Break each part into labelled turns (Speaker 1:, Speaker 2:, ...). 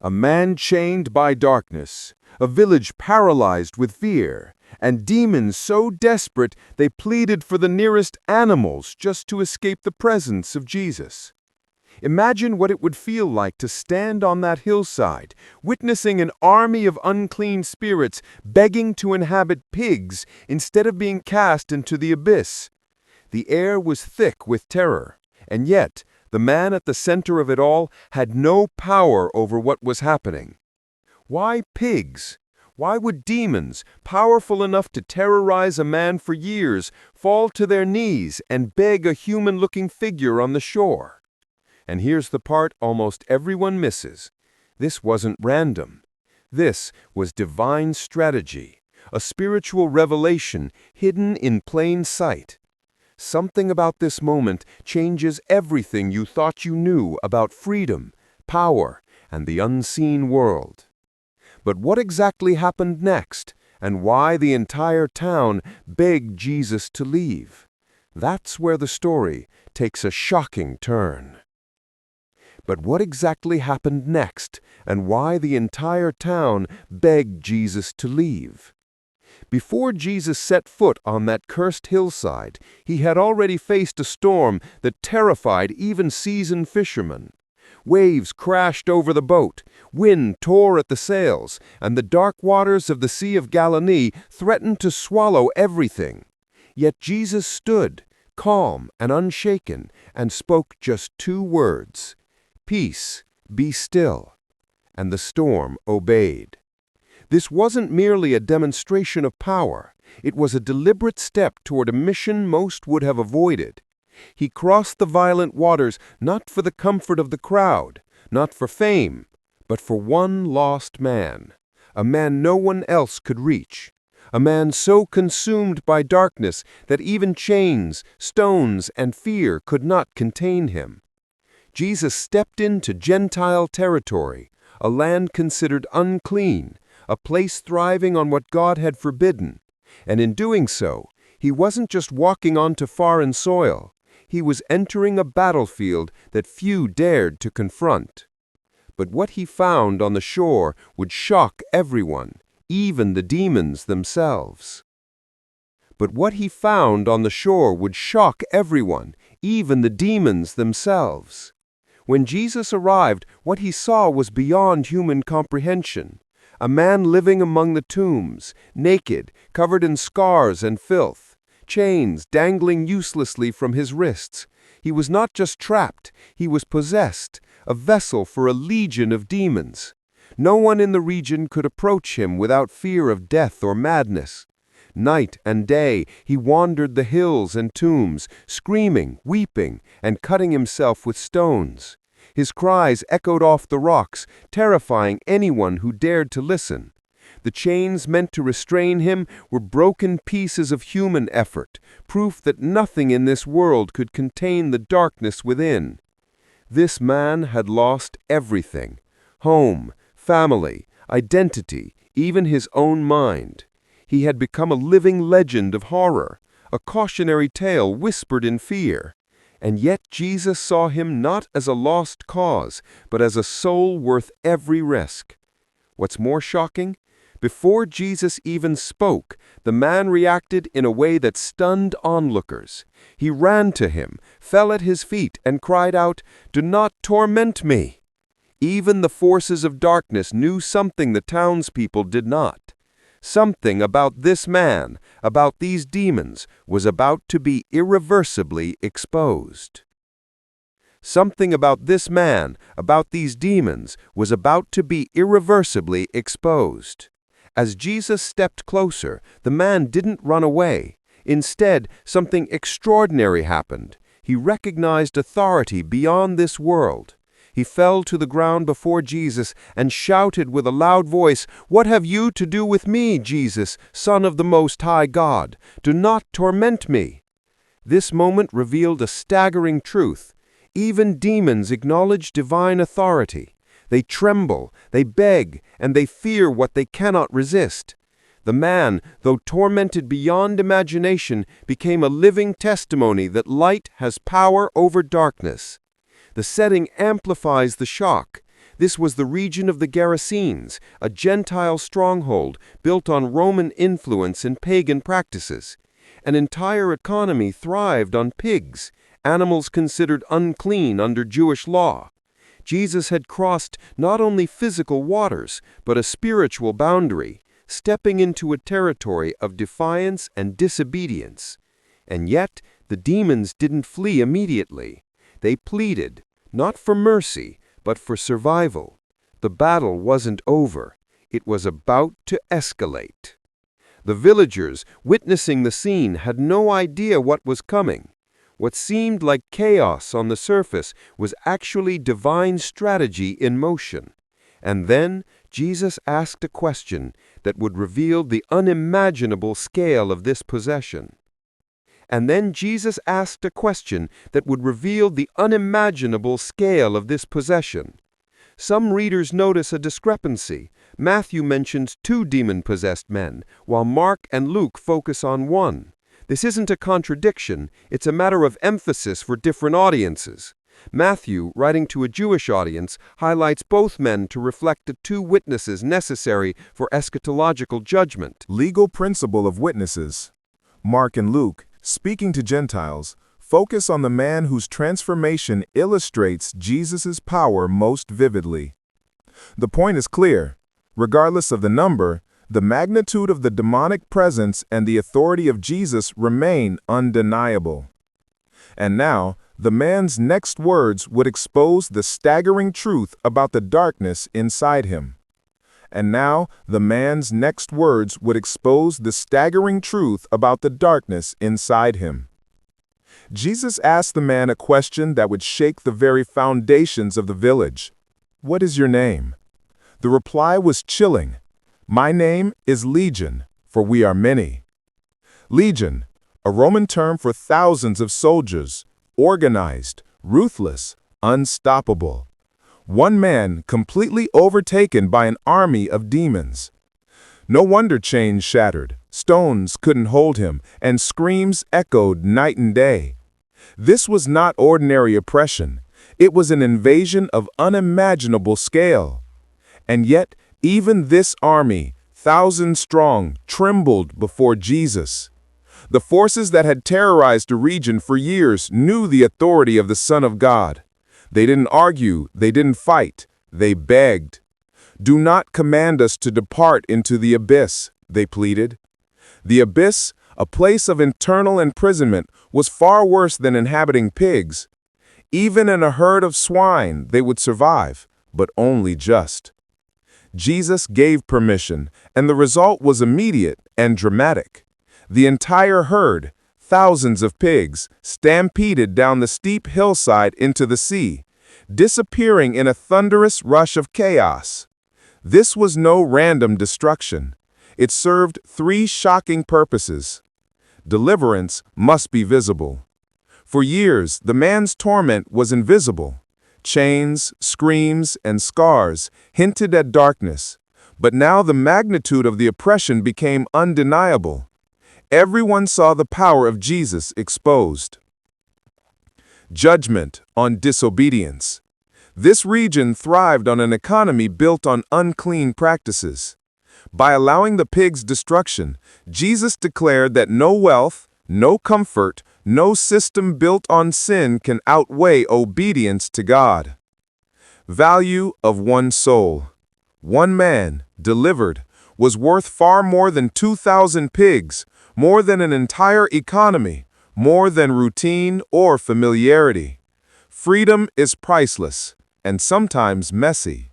Speaker 1: A man chained by darkness, a village paralyzed with fear, and demons so desperate they pleaded for the nearest animals just to escape the presence of Jesus. Imagine what it would feel like to stand on that hillside, witnessing an army of unclean spirits begging to inhabit pigs instead of being cast into the abyss. The air was thick with terror, and yet the man at the center of it all had no power over what was happening. Why pigs? Why would demons, powerful enough to terrorize a man for years, fall to their knees and beg a human-looking figure on the shore? And here's the part almost everyone misses. This wasn't random. This was divine strategy, a spiritual revelation hidden in plain sight. Something about this moment changes everything you thought you knew about freedom, power, and the unseen world. But what exactly happened next, and why the entire town begged Jesus to leave? That's where the story takes a shocking turn. But what exactly happened next, and why the entire town begged Jesus to leave? Before Jesus set foot on that cursed hillside, he had already faced a storm that terrified even seasoned fishermen. Waves crashed over the boat, wind tore at the sails, and the dark waters of the Sea of Galilee threatened to swallow everything. Yet Jesus stood, calm and unshaken, and spoke just 2 words, "Peace, be still." And the storm obeyed. This wasn't merely a demonstration of power. It was a deliberate step toward a mission most would have avoided. He crossed the violent waters not for the comfort of the crowd, not for fame, but for one lost man, a man no one else could reach, a man so consumed by darkness that even chains, stones, and fear could not contain him. Jesus stepped into Gentile territory, a land considered unclean, a place thriving on what God had forbidden. And in doing so, he wasn't just walking onto foreign soil. He was entering a battlefield that few dared to confront. But what he found on the shore would shock everyone, even the demons themselves. But what he found on the shore would shock everyone, even the demons themselves. When Jesus arrived, what he saw was beyond human comprehension. A man living among the tombs, naked, covered in scars and filth, chains dangling uselessly from his wrists. He was not just trapped, he was possessed, a vessel for a legion of demons. No one in the region could approach him without fear of death or madness. Night and day he wandered the hills and tombs, screaming, weeping, and cutting himself with stones. His cries echoed off the rocks, terrifying anyone who dared to listen. The chains meant to restrain him were broken pieces of human effort, proof that nothing in this world could contain the darkness within. This man had lost everything: home, family, identity, even his own mind. He had become a living legend of horror, a cautionary tale whispered in fear. And yet Jesus saw him not as a lost cause, but as a soul worth every risk. What's more shocking? Before Jesus even spoke, the man reacted in a way that stunned onlookers. He ran to him, fell at his feet, and cried out, "Do not torment me!" Even the forces of darkness knew something the townspeople did not. Something about this man, about these demons, was about to be irreversibly exposed. Something about this man, about these demons, was about to be irreversibly exposed. As Jesus stepped closer, the man didn't run away. Instead, something extraordinary happened. He recognized authority beyond this world. He fell to the ground before Jesus and shouted with a loud voice, "What have you to do with me, Jesus, Son of the Most High God? Do not torment me." This moment revealed a staggering truth. Even demons acknowledge divine authority. They tremble, they beg, and they fear what they cannot resist. The man, though tormented beyond imagination, became a living testimony that light has power over darkness. The setting amplifies the shock. This was the region of the Gerasenes, a Gentile stronghold built on Roman influence and pagan practices. An entire economy thrived on pigs, animals considered unclean under Jewish law. Jesus had crossed not only physical waters, but a spiritual boundary, stepping into a territory of defiance and disobedience. And yet, the demons didn't flee immediately. They pleaded, not for mercy, but for survival. The battle wasn't over. It was about to escalate. The villagers, witnessing the scene, had no idea what was coming. What seemed like chaos on the surface was actually divine strategy in motion. And then Jesus asked a question that would reveal the unimaginable scale of this possession. And then Jesus asked a question that would reveal the unimaginable scale of this possession. Some readers notice a discrepancy. Matthew mentions 2 demon-possessed men, while Mark and Luke focus on 1. This isn't a contradiction, it's a matter of emphasis for different audiences. Matthew, writing to a Jewish audience, highlights both men to reflect the 2 witnesses necessary for eschatological judgment.
Speaker 2: Legal principle of witnesses. Mark and Luke, speaking to Gentiles, focus on the man whose transformation illustrates Jesus' power most vividly. The point is clear. Regardless of the number, the magnitude of the demonic presence and the authority of Jesus remain undeniable. And now, the man's next words would expose the staggering truth about the darkness inside him. And now, the man's next words would expose the staggering truth about the darkness inside him. Jesus asked the man a question that would shake the very foundations of the village. "What is your name?" The reply was chilling. "My name is Legion, for we are many." Legion, a Roman term for thousands of soldiers, organized, ruthless, unstoppable. One man completely overtaken by an army of demons. No wonder chains shattered, stones couldn't hold him, and screams echoed night and day. This was not ordinary oppression. It was an invasion of unimaginable scale. And yet, even this army, thousands strong, trembled before Jesus. The forces that had terrorized the region for years knew the authority of the Son of God. They didn't argue, they didn't fight, they begged. "Do not command us to depart into the abyss," they pleaded. The abyss, a place of internal imprisonment, was far worse than inhabiting pigs. Even in a herd of swine, they would survive, but only just. Jesus gave permission, and the result was immediate and dramatic. The entire herd, thousands of pigs, stampeded down the steep hillside into the sea, disappearing in a thunderous rush of chaos. This was no random destruction. It served 3 shocking purposes. Deliverance must be visible. For years, the man's torment was invisible. Chains, screams, and scars hinted at darkness. But now the magnitude of the oppression became undeniable. Everyone saw the power of Jesus exposed. Judgment on disobedience. This region thrived on an economy built on unclean practices. By allowing the pigs' destruction, Jesus declared that no wealth, no comfort, no system built on sin can outweigh obedience to God. Value of one soul. One man, delivered, was worth far more than 2,000 pigs, more than an entire economy, more than routine or familiarity. Freedom is priceless, and sometimes messy.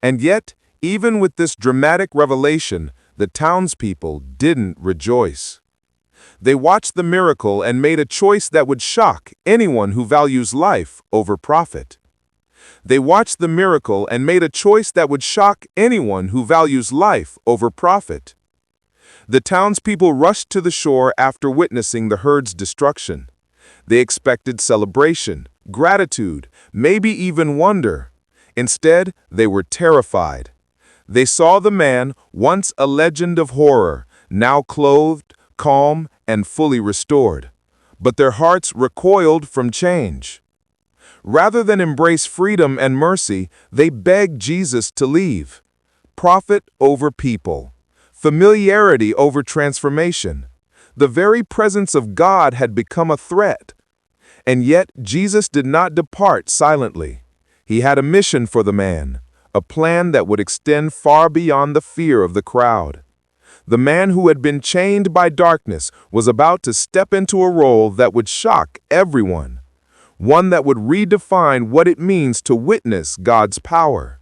Speaker 2: And yet, even with this dramatic revelation, the townspeople didn't rejoice. They watched the miracle and made a choice that would shock anyone who values life over profit. They watched the miracle and made a choice that would shock anyone who values life over profit. The townspeople rushed to the shore after witnessing the herd's destruction. They expected celebration, gratitude, maybe even wonder. Instead, they were terrified. They saw the man, once a legend of horror, now clothed, calm, and fully restored. But their hearts recoiled from change. Rather than embrace freedom and mercy, they begged Jesus to leave. Profit over people. Familiarity over transformation. The very presence of God had become a threat. And yet, Jesus did not depart silently. He had a mission for the man, a plan that would extend far beyond the fear of the crowd. The man who had been chained by darkness was about to step into a role that would shock everyone, one that would redefine what it means to witness God's power.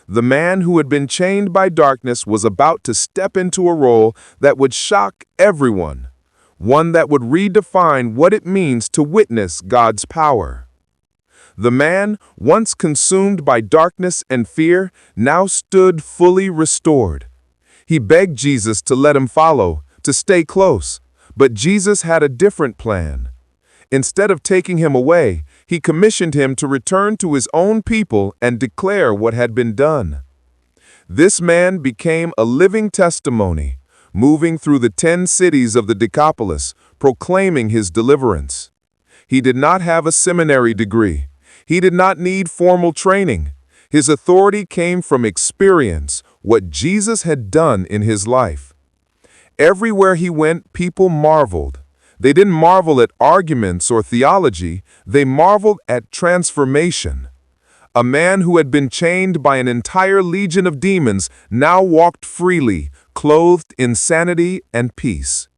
Speaker 2: The man who had been chained by darkness was about to step into a role that would shock everyone, one that would redefine what it means to witness God's power. The man, once consumed by darkness and fear, now stood fully restored. He begged Jesus to let him follow, to stay close, but Jesus had a different plan. Instead of taking him away, he commissioned him to return to his own people and declare what had been done. This man became a living testimony, moving through the 10 cities of the Decapolis, proclaiming his deliverance. He did not have a seminary degree. He did not need formal training. His authority came from experience, what Jesus had done in his life. Everywhere he went, people marveled. They didn't marvel at arguments or theology, they marveled at transformation. A man who had been chained by an entire legion of demons now walked freely, clothed in sanity and peace.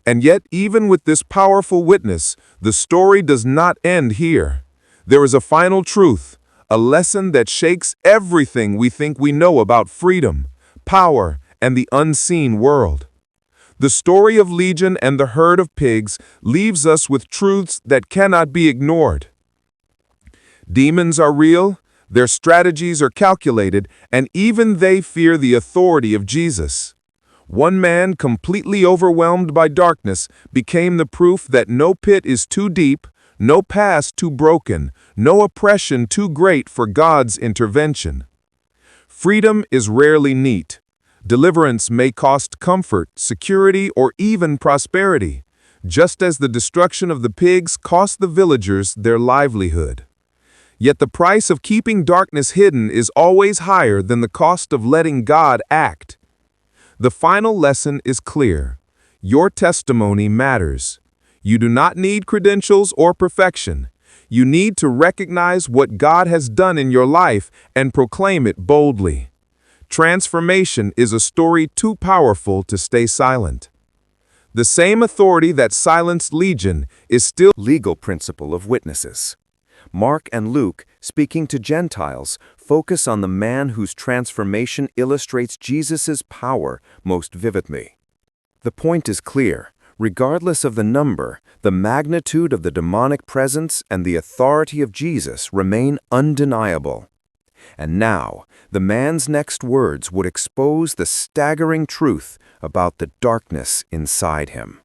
Speaker 2: And yet, even with this powerful witness, the story does not end here. There is a final truth, a lesson that shakes everything we think we know about freedom, power, and the unseen world. The story of Legion and the herd of pigs leaves us with truths that cannot be ignored. Demons are real, their strategies are calculated, and even they fear the authority of Jesus. One man, completely overwhelmed by darkness, became the proof that no pit is too deep, no past too broken, no oppression too great for God's intervention. Freedom is rarely neat. Deliverance may cost comfort, security, or even prosperity, just as the destruction of the pigs cost the villagers their livelihood. Yet the price of keeping darkness hidden is always higher than the cost of letting God act. The final lesson is clear. Your testimony matters. You do not need credentials or perfection. You need to recognize what God has done in your life and proclaim it boldly. Transformation is a story too powerful to stay silent. The same authority that silenced Legion is still
Speaker 1: Legal principle of witnesses. Mark and Luke, speaking to Gentiles, focus on the man whose transformation illustrates Jesus' power most vividly. The point is clear. Regardless of the number, the magnitude of the demonic presence and the authority of Jesus remain undeniable. And now, the man's next words would expose the staggering truth about the darkness inside him.